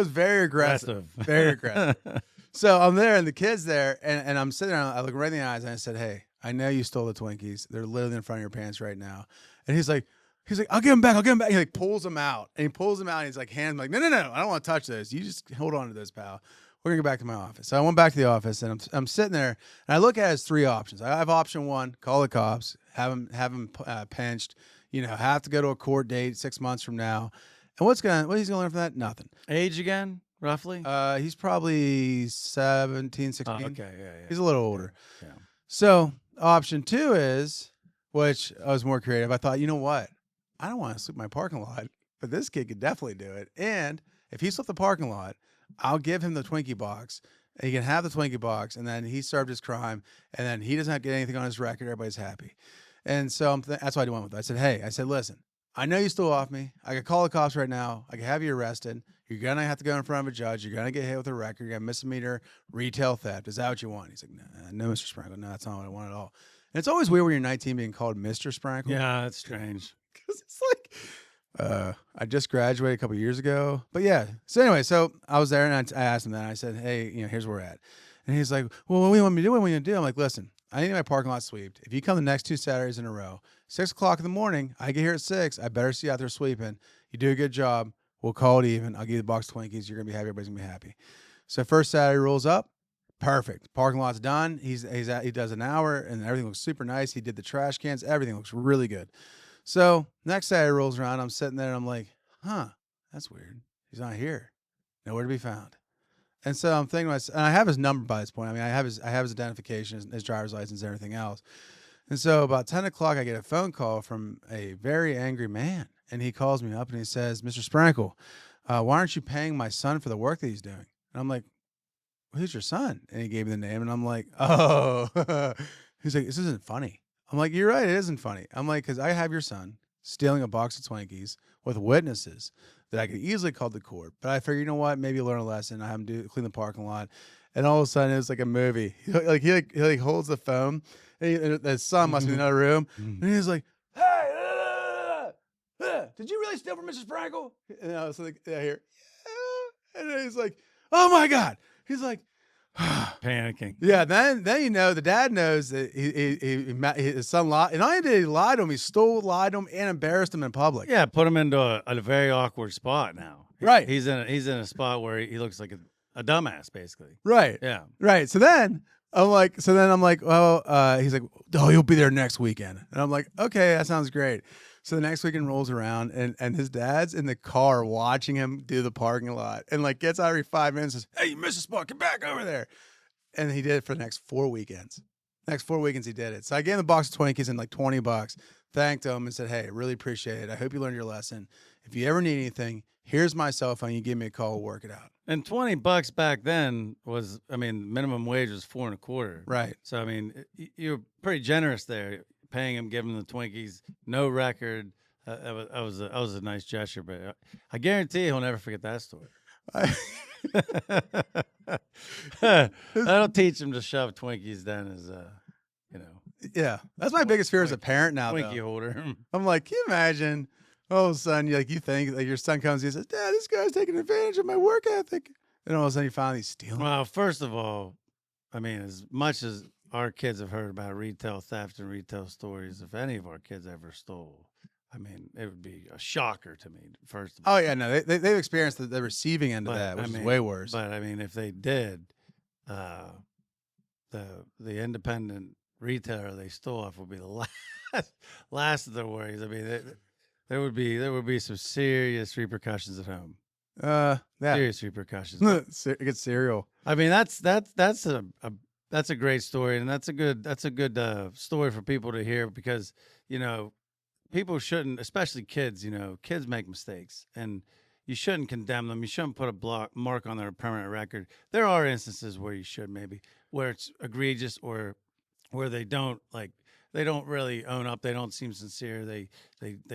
very aggressive. Very aggressive. So I'm there, and the kid's there, and I'm sitting there, and I look right in the eyes, and I said, "Hey, I know you stole the Twinkies. They're literally in front of your pants right now." And he's like, "I'll give them back. I'll give them back." He like pulls them out, and he's like, hands like, no, I don't want to touch those. You just hold on to those, pal. We're gonna go back to my office. So I went back to the office, and I'm sitting there, and I look at it as three options. I have option one: call the cops, have him pinched. Have to go to a court date 6 months from now. And what he's gonna learn from that? Nothing. Age again, roughly? He's probably 17, 16. Oh, okay, yeah. He's a little older. Yeah. So option two is, which I was more creative. I thought, you know what? I don't want to sleep in my parking lot, but this kid could definitely do it. And if he slept in the parking lot, I'll give him the Twinkie box. He can have the Twinkie box, and then he served his crime, and then he doesn't have to get anything on his record. Everybody's happy. And so that's why I went with it. I said, "Hey," listen, I know you stole off me. I could call the cops right now. I could have you arrested. You're going to have to go in front of a judge. You're going to get hit with a record. You're going to misdemeanor retail theft. Is that what you want? He's like, no, Mr. Sprankle. No, that's not what I want at all. And it's always weird when you're 19 being called Mr. Sprankle. Yeah, that's strange. Because it's like, I just graduated a couple years ago. But yeah. So anyway, so I was there, and I asked him that. I said, "Hey, here's where we're at." And he's like, "Well, what do you want me to do? What are we going to do?" I'm like, "Listen, I need my parking lot swept. If you come the next 2 Saturdays in a row, 6 o'clock in the morning, I get here at 6. I better see you out there sweeping. You do a good job. We'll call it even. I'll give you the box of Twinkies. You're going to be happy. Everybody's going to be happy." So first Saturday rolls up. Perfect. Parking lot's done. He does an hour, and everything looks super nice. He did the trash cans. Everything looks really good. So next Saturday rolls around. I'm sitting there, and I'm like, that's weird. He's not here. Nowhere to be found. And so I'm thinking, and I have his number by this point. I mean, I have his identification, his driver's license, and everything else. And so about 10 o'clock, I get a phone call from a very angry man. And he calls me up and he says, "Mr. Sprankle, why aren't you paying my son for the work that he's doing?" And I'm like, "Who's your son?" And he gave me the name. And I'm like, "Oh." He's like, "This isn't funny." I'm like, "You're right. It isn't funny." I'm like, "Because I have your son. stealing a box of Twinkies with witnesses that I could easily call the court. But I figured, you know what? Maybe learn a lesson. I have him clean the parking lot. And all of a sudden, it was like a movie. He holds the phone. And his son must be in another room. And he's like, "Hey, did you really steal from Mrs. Sprankle?" And I was like, "Yeah, here." Yeah. And then he's like, "Oh my God." He's like, panicking. yeah, then you know the dad knows that his son lied, and not only did he lie to him, he lied to him, and embarrassed him in public. Yeah, put him into a very awkward spot now. Right. He's in a spot where he looks like a dumbass, basically. Right. Yeah. Right. So then I'm like, well, he's like, "Oh, you'll be there next weekend," and I'm like, "Okay, that sounds great." So the next weekend rolls around, and his dad's in the car watching him do the parking lot, and like gets out every 5 minutes and says, "Hey, you missed a spot. Get back over there." And he did it for the next 4 weekends. Next 4 weekends he did it. So I gave him the box of Twinkies and like $20, thanked him and said, "Hey, I really appreciate it. I hope you learned your lesson. If you ever need anything, here's my cell phone. You give me a call, we'll work it out." And $20 back then was, I mean, minimum wage was $4.25. Right. So I mean, you were pretty generous there, paying him, giving him the Twinkies, no record. That was a nice gesture, but I guarantee he'll never forget that story. That'll teach him to shove Twinkies down his, Yeah. That's my biggest fear as a parent now, Twinkie though. holder. I'm like, can you imagine? All of a sudden, you think like your son comes and says, "Dad, this guy's taking advantage of my work ethic." And all of a sudden, you finally steal. Well, first of all, I mean, as much as our kids have heard about retail theft and retail stories, if any of our kids ever stole, I mean, it would be a shocker to me. First of all. Oh yeah, no, they've experienced the receiving end of that, which is way worse. But I mean, if they did, the independent retailer they stole off would be the last of their worries. I mean, there would be some serious repercussions at home. Yeah. Serious repercussions. Get cereal. I mean, that's a great story, and that's a good story for people to hear, because people shouldn't, especially kids. Kids make mistakes, and you shouldn't condemn them. You shouldn't put a mark on their permanent record. There are instances where you should, maybe where it's egregious, or where they don't really own up. They don't seem sincere. They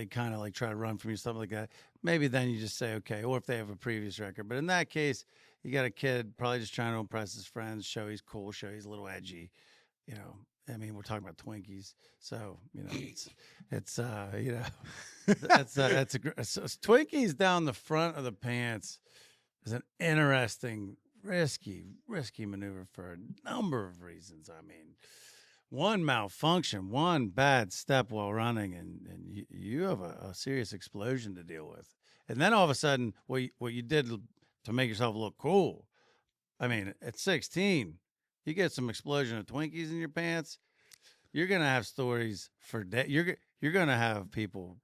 kind of like try to run from you, something like that. Maybe then you just say, okay, or if they have a previous record. But in that case, you got a kid probably just trying to impress his friends, show he's cool, show he's a little edgy. I mean, we're talking about Twinkies, so it's Twinkies down the front of the pants is an interesting, risky maneuver for a number of reasons. I mean, one malfunction, one bad step while running, and you have a serious explosion to deal with. And then all of a sudden, what you did to make yourself look cool. I mean, at 16, you get some explosion of Twinkies in your pants, you're gonna have stories for days. You're gonna have people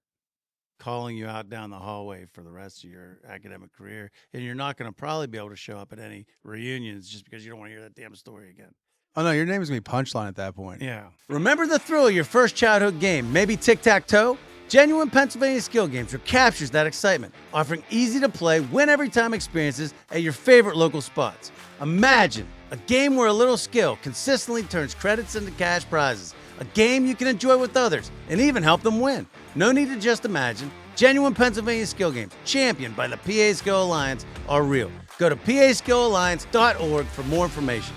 calling you out down the hallway for the rest of your academic career, and you're not gonna probably be able to show up at any reunions just because you don't want to hear that damn story again. Oh no, your name is gonna be Punchline at that point. Yeah. Remember the thrill of your first childhood game? Maybe tic-tac-toe? Genuine Pennsylvania Skill Games recaptures that excitement, offering easy-to-play, win-every-time experiences at your favorite local spots. Imagine a game where a little skill consistently turns credits into cash prizes. A game you can enjoy with others and even help them win. No need to just imagine. Genuine Pennsylvania Skill Games, championed by the PA Skill Alliance, are real. Go to paskillalliance.org for more information.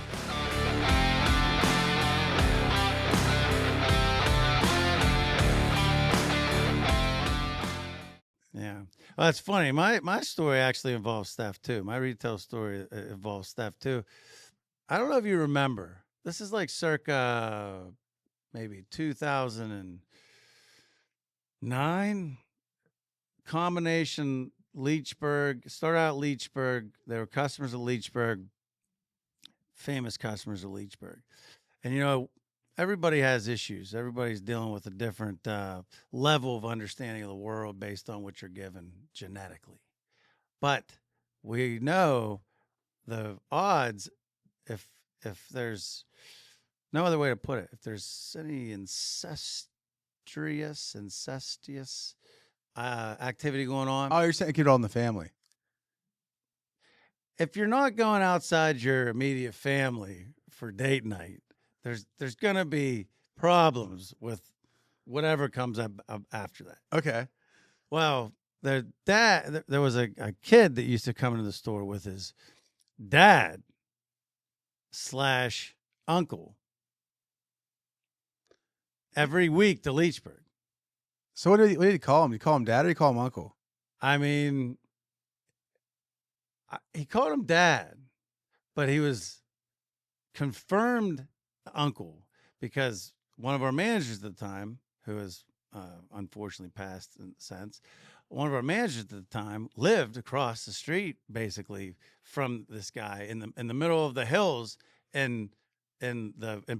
Yeah. Well, that's funny. My story actually involves theft too. My retail story involves theft too. I don't know if you remember. This is like circa maybe 2009. Combination Leechburg. Started out Leechburg. They were customers of Leechburg. Famous customers of Leechburg. And everybody has issues. Everybody's dealing with a different level of understanding of the world based on what you're given genetically. But we know the odds, if there's no other way to put it, if there's any incestuous activity going on. Oh, you're saying get it all in the family. If you're not going outside your immediate family for date night, there's going to be problems with whatever comes up after that. Okay. Well, their dad, there was a kid that used to come into the store with his dad / uncle every week to Leechburg. So what did he call him? Did you call him dad or did you call him uncle? I mean, he called him dad, but he was confirmed uncle because one of our managers at the time, who has unfortunately passed since, one of our managers at the time lived across the street, basically from this guy in the middle of the hills in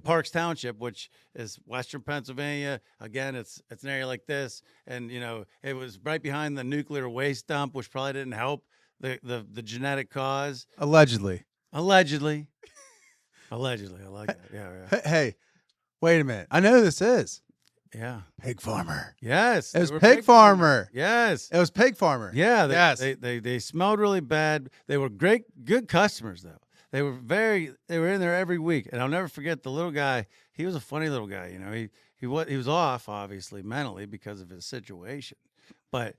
Parks Township, which is Western Pennsylvania. Again, it's an area like this, and it was right behind the nuclear waste dump, which probably didn't help the genetic cause. Allegedly. Allegedly, I like that. Yeah. Hey, wait a minute. I know who this is. Yeah. Pig farmer. Yes. It was pig farmer. Yes. It was pig farmer. Yeah. Yes. They smelled really bad. They were good customers though. They were in there every week. And I'll never forget the little guy. He was a funny little guy. He was off obviously mentally because of his situation. But,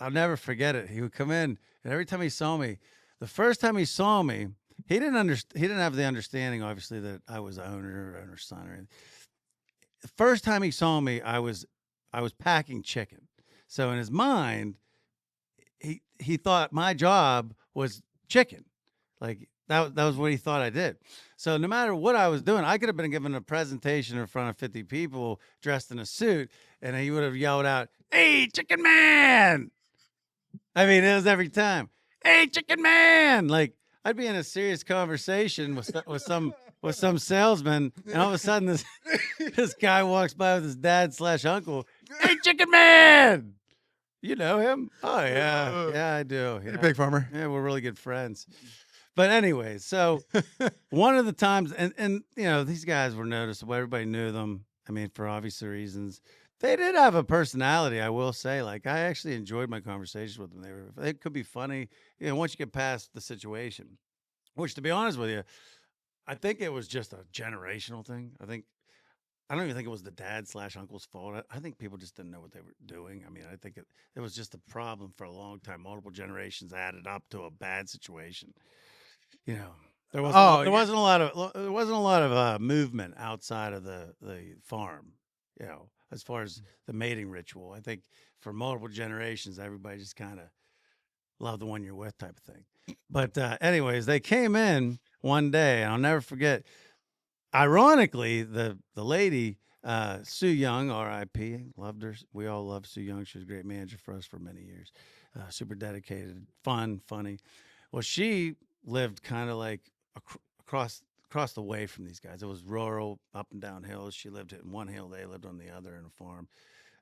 I'll never forget it. He would come in and every time he saw me, the first time he saw me, he didn't have the understanding obviously that I was the owner's son or anything. The first time he saw me, I was packing chicken. So in his mind, he thought my job was chicken. Like that was what he thought I did. So no matter what I was doing, I could have been given a presentation in front of 50 people dressed in a suit, and he would have yelled out, "Hey, chicken man!" I mean, it was every time, "Hey, chicken man!" Like I'd be in a serious conversation with some salesman, and all of a sudden this guy walks by with his dad / uncle. "Hey, chicken man!" You know him? Oh yeah, I do. Hey, pig farmer. Yeah, we're really good friends. But anyway, so one of the times, and these guys were noticeable. Everybody knew them. I mean, for obvious reasons. They did have a personality, I will say. Like I actually enjoyed my conversations with them. They could be funny, once you get past the situation. Which, to be honest with you, I think it was just a generational thing. I don't even think it was the dad / uncle's fault. I think people just didn't know what they were doing. I mean, I think it was just a problem for a long time. Multiple generations added up to a bad situation. There wasn't a lot of movement outside of the farm. As far as the mating ritual, I think for multiple generations, everybody just kind of love the one you're with type of thing. But anyways, they came in one day, and I'll never forget. Ironically, the lady, Sue Young, R.I.P., loved her. We all loved Sue Young. She was a great manager for us for many years. Super dedicated, fun, funny. Well, she lived kind of like across the way from these guys. It was rural, up and down hills. She lived in one hill. They lived on the other in a farm.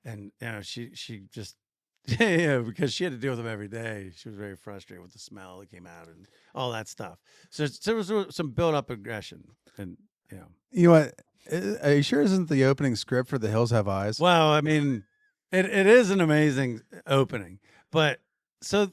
And, she just, because she had to deal with them every day. She was very frustrated with the smell that came out and all that stuff. So there was some built-up aggression. And, You know what? Are you sure isn't the opening script for The Hills Have Eyes? Well, I mean, it is an amazing opening. But so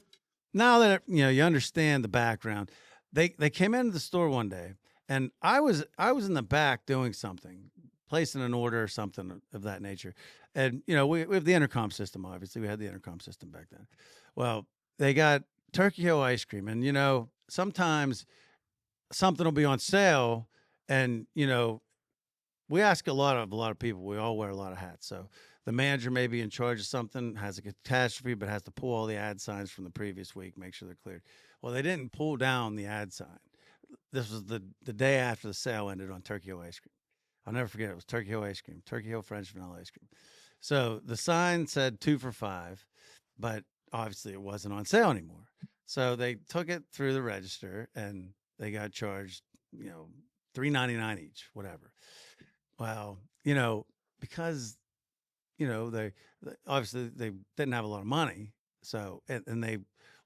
now that you understand the background, they came into the store one day, and I was in the back doing something, placing an order or something of that nature. And we have the intercom system. Obviously, we had the intercom system back then. Well, they got Turkey Hill ice cream, and sometimes something will be on sale, and we ask a lot of people. We all wear a lot of hats, so the manager may be in charge of something, has a catastrophe, but has to pull all the ad signs from the previous week, make sure they're cleared. Well, they didn't pull down the ad sign. This was the day after the sale ended on Turkey Hill ice cream. I'll never forget it. It was Turkey Hill ice cream, Turkey Hill French vanilla ice cream. So the sign said 2 for $5, but obviously it wasn't on sale anymore. So they took it through the register and they got charged, $3.99 each, whatever. Well, because they obviously they didn't have a lot of money, so and they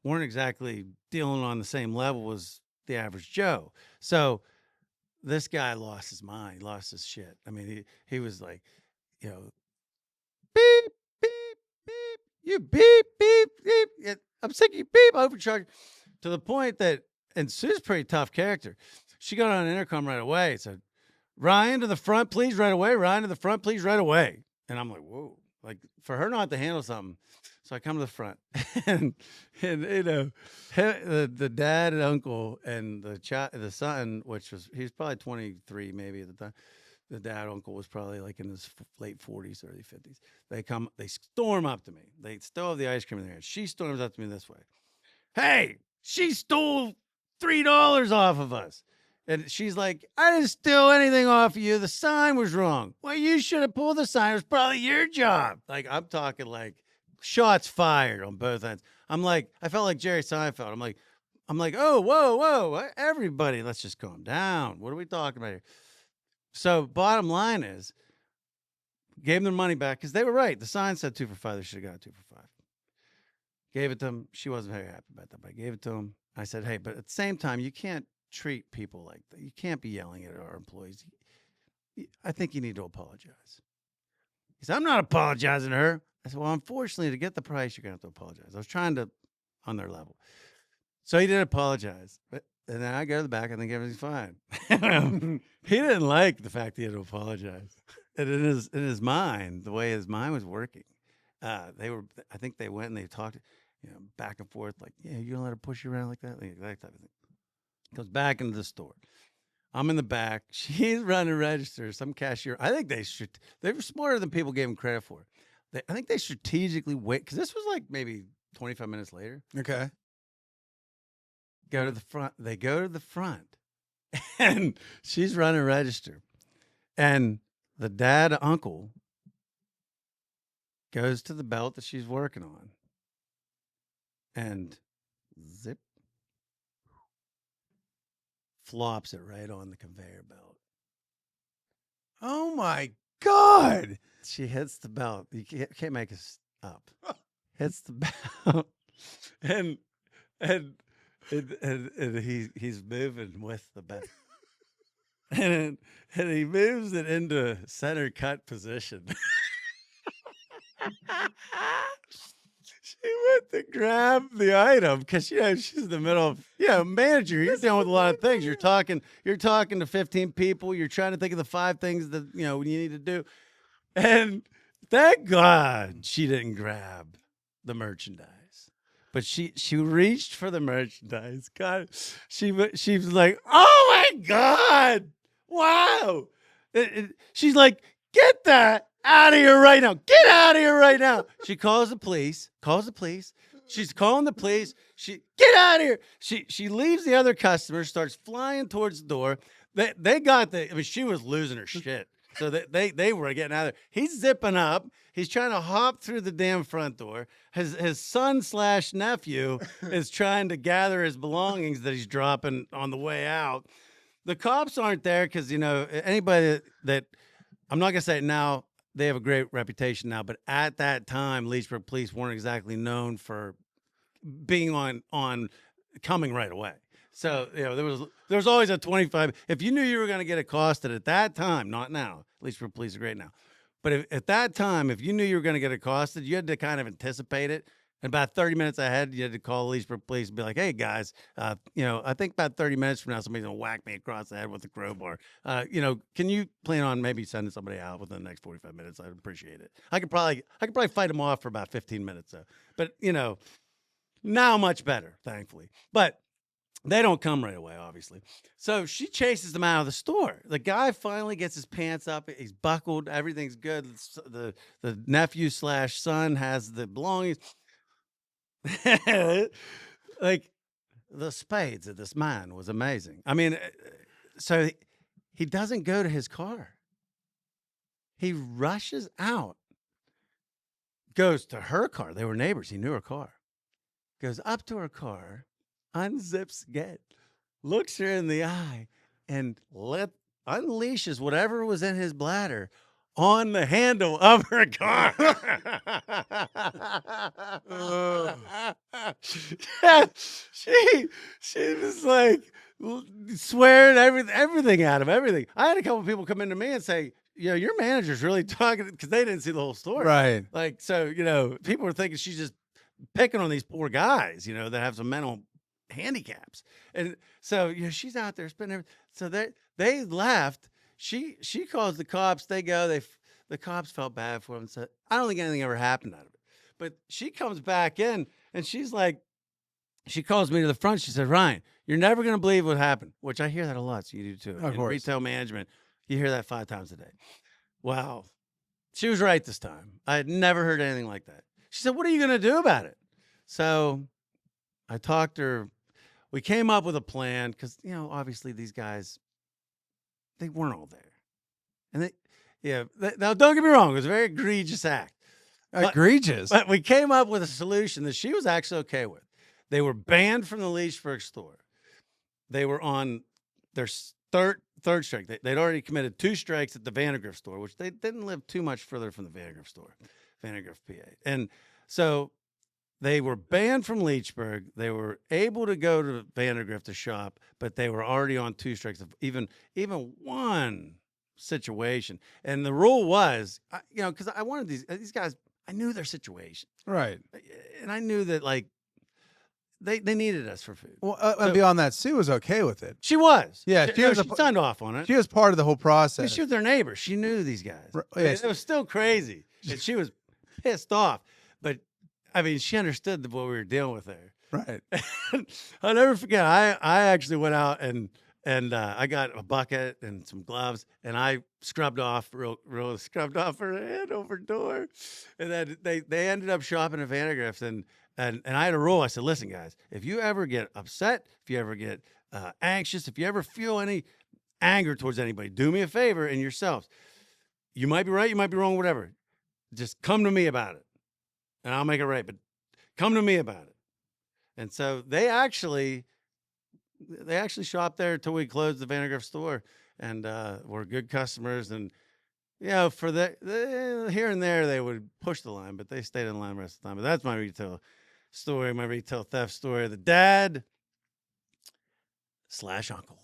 weren't exactly dealing on the same level as the average Joe. So this guy lost his mind, he lost his shit. I mean, he was like, beep, beep, beep, you beep, beep, beep. I'm sick of you beep, overcharge. To the point that, and Sue's a pretty tough character. She got on an intercom right away and said, "Ryan to the front, please, right away. Ryan to the front, please, right away." And I'm like, whoa, like for her not to handle something. So I come to the front and you know, the dad and uncle and the son, which was, he was probably 23 maybe at the time. The dad uncle was probably like in his late 40s, early 50s. They storm up to me. They still have the ice cream in their hand. She storms up to me this way. Hey, she stole $3 off of us. And she's like, I didn't steal anything off of you. The sign was wrong. Well, you should have pulled the sign. It was probably your job. Like, I'm talking like shots fired on both ends. I'm like, I felt like Jerry Seinfeld. I'm like, oh, whoa, everybody, let's just calm down. What are we talking about here? So, bottom line is, gave them their money back because they were right. The sign said 2 for $5. They should have got 2 for $5. Gave it to them. She wasn't very happy about that, but I gave it to them. I said, hey, but at the same time, you can't treat people like that. You can't be yelling at our employees. I think you need to apologize. He said, I'm not apologizing to her. I said, well, unfortunately, to get the price, you're going to have to apologize. I was trying to, on their level. So he did apologize. But and then I go to the back. I think everything's fine. He didn't like the fact he had to apologize. And in his mind, the way his mind was working, I think they went and they talked, back and forth, like, yeah, you gonna let her push you around like that? Like that type of thing. Goes back into the store. I'm in the back. She's running register. Some cashier. I think they were smarter than people gave them credit for. I think they strategically wait, because this was like maybe 25 minutes later. Okay. Go to the front. They go to the front, and she's running register, and the dad uncle goes to the belt that she's working on, and zip, flops it right on the conveyor belt. Oh my God. She hits the belt. You can't make us up. Hits the belt, and he's moving with the belt, and he moves it into center cut position. She went to grab the item because she's in the middle of manager. You're dealing with a lot of things. You're talking to 15 people. You're trying to think of the 5 things that you need to do. And thank God she didn't grab the merchandise. But she reached for the merchandise. God, she was like, oh my God. Wow. She's like, get that out of here right now. Get out of here right now. She calls the police. She's calling the police. Get out of here. She leaves the other customers, starts flying towards the door. She was losing her shit. So they were getting out of there. He's zipping up. He's trying to hop through the damn front door. His son/nephew is trying to gather his belongings that he's dropping on the way out. The cops aren't there because, anybody that I'm not going to say it now, they have a great reputation now, but at that time, Leesburg police weren't exactly known for being on coming right away. So, there was always a 25. If you knew you were going to get accosted at that time, not now, Leesburg police are great now. But at that time, if you knew you were going to get accosted, you had to kind of anticipate it. And about 30 minutes ahead, you had to call the Leesburg police and be like, hey, guys, I think about 30 minutes from now, somebody's going to whack me across the head with a crowbar. Can you plan on maybe sending somebody out within the next 45 minutes? I'd appreciate it. I could probably fight them off for about 15 minutes, though. But, now much better, thankfully. But they don't come right away, obviously. So she chases them out of the store. The guy finally gets his pants up. He's buckled. Everything's good. The nephew/son has the belongings. Like, the spades of this man was amazing. I mean, so he doesn't go to his car. He rushes out, goes to her car. They were neighbors. He knew her car. Goes up to her car, unzips again, looks her in the eye, and unleashes whatever was in his bladder on the handle of her car. She was like swearing everything at him, everything. I had a couple people come into me and say, your manager's really talking, because they didn't see the whole story. Right. Like, so, people were thinking she's just picking on these poor guys, that have some mental handicaps. And so, she's out there spending everything. So they left. She calls the cops. They go. the cops felt bad for him and said, I don't think anything ever happened out of it. But she comes back in and she's like, she calls me to the front. She said, Ryan, you're never going to believe what happened, which I hear that a lot. So you do too. Of In course. retail management, you hear that 5 times a day. Wow. She was right this time. I had never heard anything like that. She said, what are you going to do about it? So I talked to her. We came up with a plan because, obviously these guys, they weren't all there. And now don't get me wrong. It was a very egregious act. Egregious. But we came up with a solution that she was actually okay with. They were banned from the Leechburg store. They were on their third strike. They'd already committed 2 strikes at the Vandergrift store, which they didn't live too much further from the Vandergrift store, Vandergrift, PA. And so they were banned from Leechburg. They were able to go to Vandergrift to shop, but they were already on 2 strikes of even one situation. And the rule was, because I wanted these guys, I knew their situation. Right. And I knew that, like, they needed us for food. Well, and beyond that, Sue was okay with it. She was. Yeah, she signed off on it. She was part of the whole process. She was their neighbor. She knew these guys. Yes. It was still crazy. And she was pissed off. But, I mean, she understood what we were dealing with there. Right. I'll never forget. I actually went out and I got a bucket and some gloves, and I scrubbed off her head over door. And then they ended up shopping at Vandergrift, and I had a rule. I said, listen, guys, if you ever get upset, if you ever get anxious, if you ever feel any anger towards anybody, do me a favor and yourselves. You might be right, you might be wrong, whatever. Just come to me about it, and I'll make it right. But come to me about it. And so they actually shopped there until we closed the Vandergrift store, and were good customers. And for here and there they would push the line, but they stayed in line the rest of the time. But that's my retail story, my retail theft story. The dad / uncle,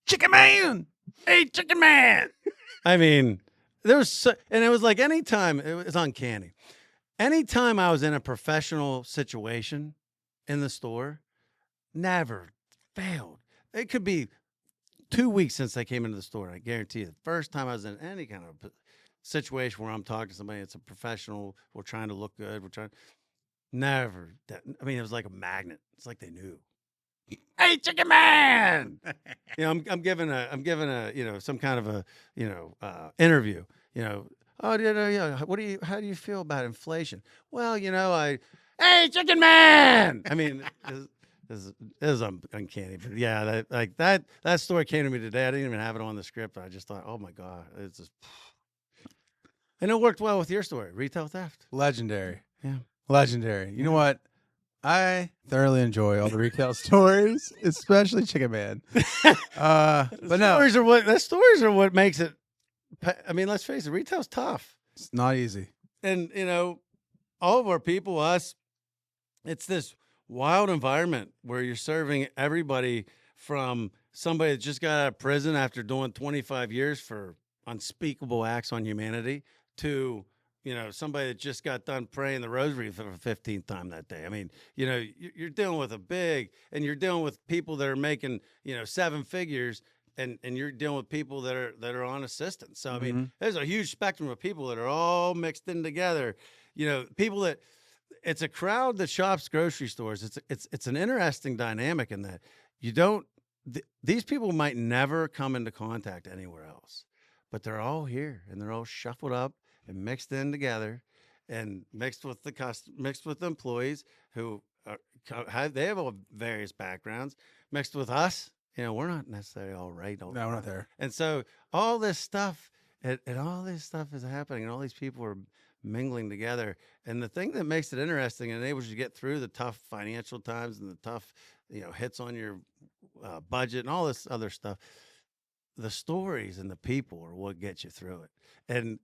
Chicken Man. Hey, Chicken Man. I mean, and it was like anytime, it was uncanny. Anytime I was in a professional situation in the store, never failed. It could be 2 weeks since I came into the store. I guarantee you, the first time I was in any kind of situation where I'm talking to somebody, it's a professional, we're trying to look good, never. I mean, it was like a magnet. It's like they knew. Hey, Chicken Man! I'm giving a some kind of a interview. How do you feel about inflation? Well, hey, Chicken Man! I mean, it is uncanny, but yeah, that story came to me today. I didn't even have it on the script. I just thought, oh my God, it's just, and it worked well with your story, retail theft. Legendary. Yeah. Legendary. You know what? I thoroughly enjoy all the retail stories, especially Chicken Man. Stories are what makes it. I mean, let's face it, retail's tough. It's not easy. And all of our people, us, it's this wild environment where you're serving everybody from somebody that just got out of prison after doing 25 years for unspeakable acts on humanity to somebody that just got done praying the rosary for the 15th time that day. I mean, you're dealing with you're dealing with people that are making, 7 figures, and you're dealing with people that are on assistance. So, I mean, there's a huge spectrum of people that are all mixed in together. People that, it's a crowd that shops grocery stores. It's an interesting dynamic in that these people might never come into contact anywhere else, but they're all here and they're all shuffled up and mixed in together, and mixed with the employees who they have all various backgrounds, mixed with us. We're not necessarily all right. No, we're not there. And so all this stuff, and all this stuff is happening, and all these people are mingling together. And the thing that makes it interesting and enables you to get through the tough financial times and the tough, hits on your budget and all this other stuff, the stories and the people are what gets you through it. And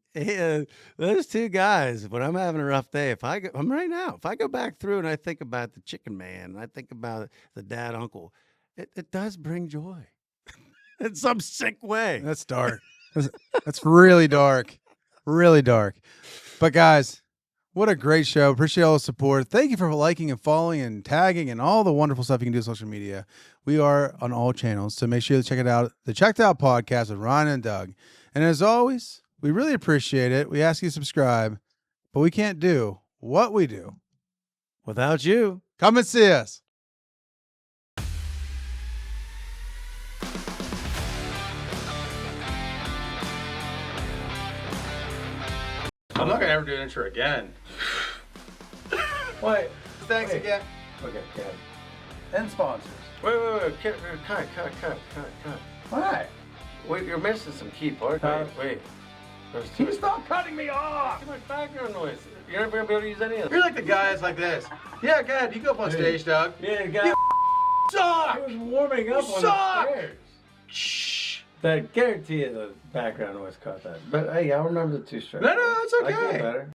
those 2 guys, when I'm having a rough day, if I go back through and I think about the Chicken Man and I think about the dad uncle, it does bring joy in some sick way. That's dark. That's really dark. Really dark. But guys, what a great show. Appreciate all the support. Thank you for liking and following and tagging and all the wonderful stuff you can do on social media. We are on all channels, so make sure to check it out. The Checked Out Podcast with Ryan and Doug. And as always, We really appreciate it. We ask you to subscribe, but we can't do what we do Without you. Come and see us. I'm not gonna ever do an intro again. Wait. Thanks again. Okay, good. And sponsors. Wait. Cut. Why? Wait, you're missing some key parts. Wait. There's Can you stop cutting me off? too much background noise. You're never gonna be able to use any of You're it. like the guys like this. Yeah, go ahead. You go up on stage, Doug. Yeah, the guy Suck! was warming up You on suck! the stairs. Shh. That guarantee you the background noise caught that. But hey, I'll remember the two strikes. No, it's I get okay. better.